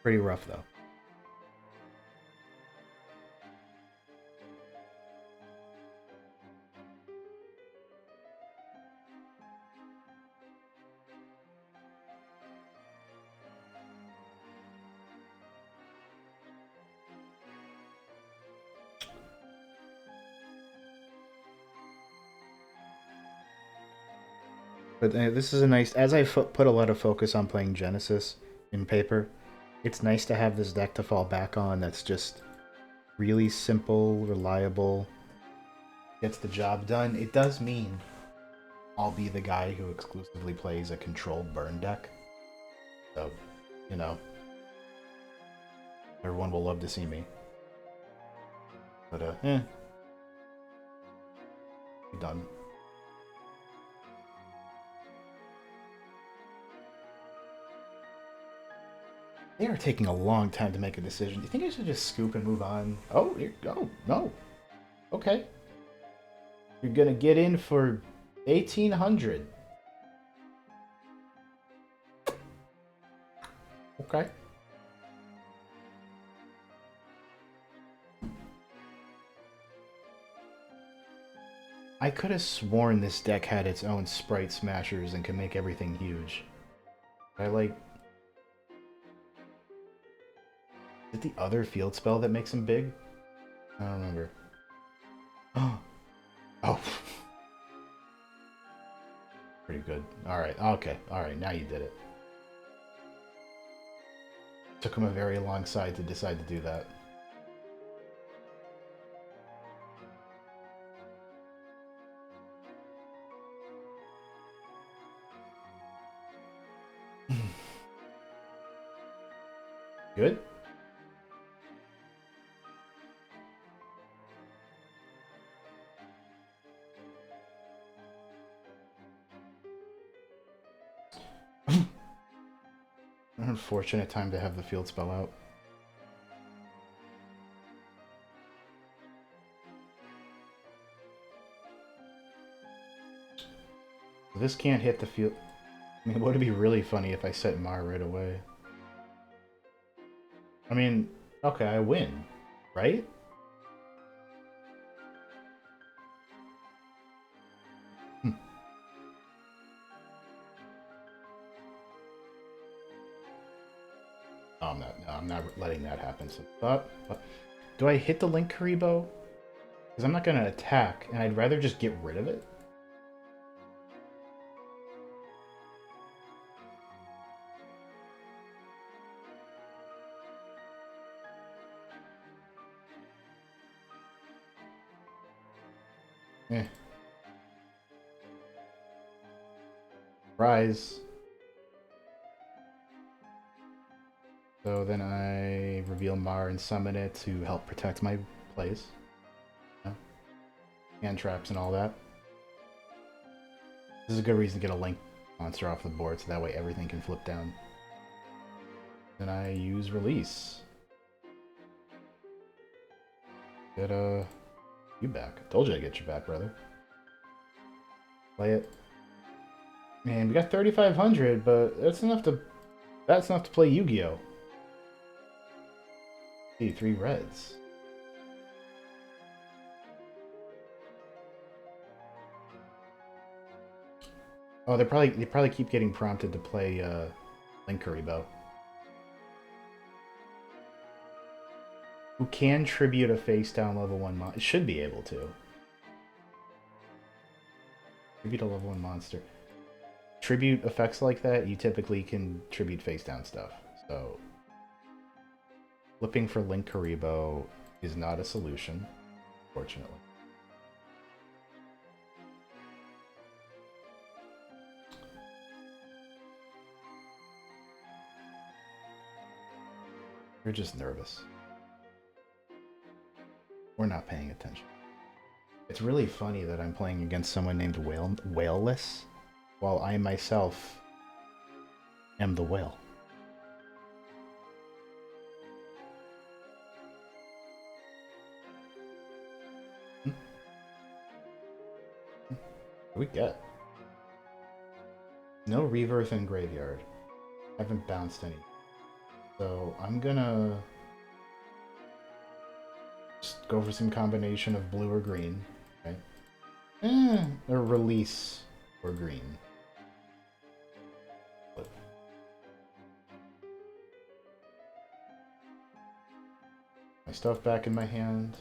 Pretty rough, though. But this is a nice... As I put a lot of focus on playing Genesis in paper, it's nice to have this deck to fall back on that's just really simple, reliable. gets the job done. It does mean I'll be the guy who exclusively plays a controlled burn deck. So, you know, everyone will love to see me. But, be done. They are taking a long time to make a decision. Do you think I should just scoop and move on? Oh, here, oh, no. Okay. You're gonna get in for 1,800. Okay. I could have sworn this deck had its own sprite smashers and could make everything huge. I like... Is it the other field spell that makes him big? I don't remember. Oh. Pretty good. Alright, okay. Alright, now you did it. Took him a very long side to decide to do that. Good? An unfortunate time to have the field spell out. This can't hit the field. I mean, would it be really funny if I set Mar right away? I mean, okay, I win, right? Oh, I'm not letting that happen. So, do I hit the Link Karibo? Because I'm not going to attack, and I'd rather just get rid of it. Eh. Rise. So then I reveal Mar and summon it to help protect my plays. Hand traps and all that. This is a good reason to get a Link monster off the board, so that way everything can flip down. Then I use release. Get you back. I told you I'd get you back, brother. Play it. Man, we got 3,500, but that's enough to play Yu-Gi-Oh! See, 3 reds. Oh, they probably keep getting prompted to play Link Karibo. Who can tribute a face down level 1 monster? Should be able to. Tribute a level 1 monster. Tribute effects like that, you typically can tribute face down stuff. So flipping for Link Karibo is not a solution, fortunately. You're just nervous. We're not paying attention. It's really funny that I'm playing against someone named Whaleless, while I myself am the whale. What do we get? No rebirth in graveyard. Haven't bounced any. So I'm gonna just go for some combination of blue or green. Okay. Or release or green. Flip. My stuff back in my hand.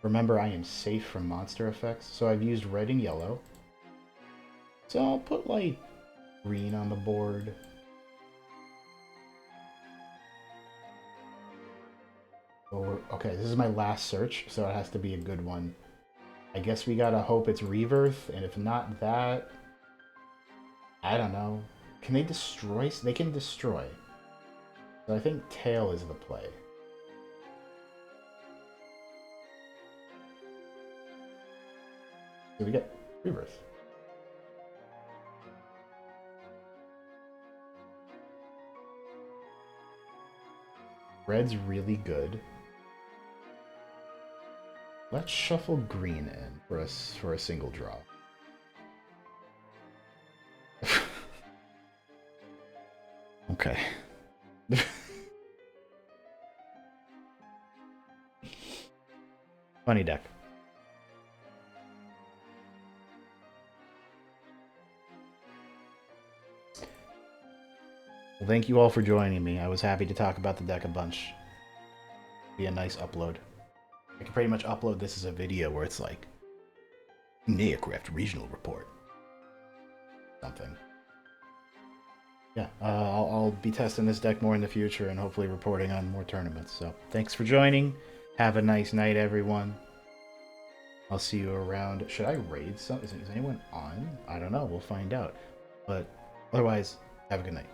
Remember, I am safe from monster effects, so I've used red and yellow. So I'll put like green on the board. Okay, this is my last search, so it has to be a good one. I guess we gotta hope it's Rebirth, and if not that, I don't know. Can they destroy? They can destroy. So I think Tail is the play. So we get Rebirth. Red's really good. Let's shuffle green in for a single draw. Okay. Funny deck. Well, thank you all for joining me. I was happy to talk about the deck a bunch. Be a nice upload. I can pretty much upload this as a video where it's like Enneacraft Regional Report. Something. Yeah, I'll be testing this deck more in the future and hopefully reporting on more tournaments. So thanks for joining. Have a nice night, everyone. I'll see you around. Should I raid some? Is anyone on? I don't know. We'll find out. But otherwise, have a good night.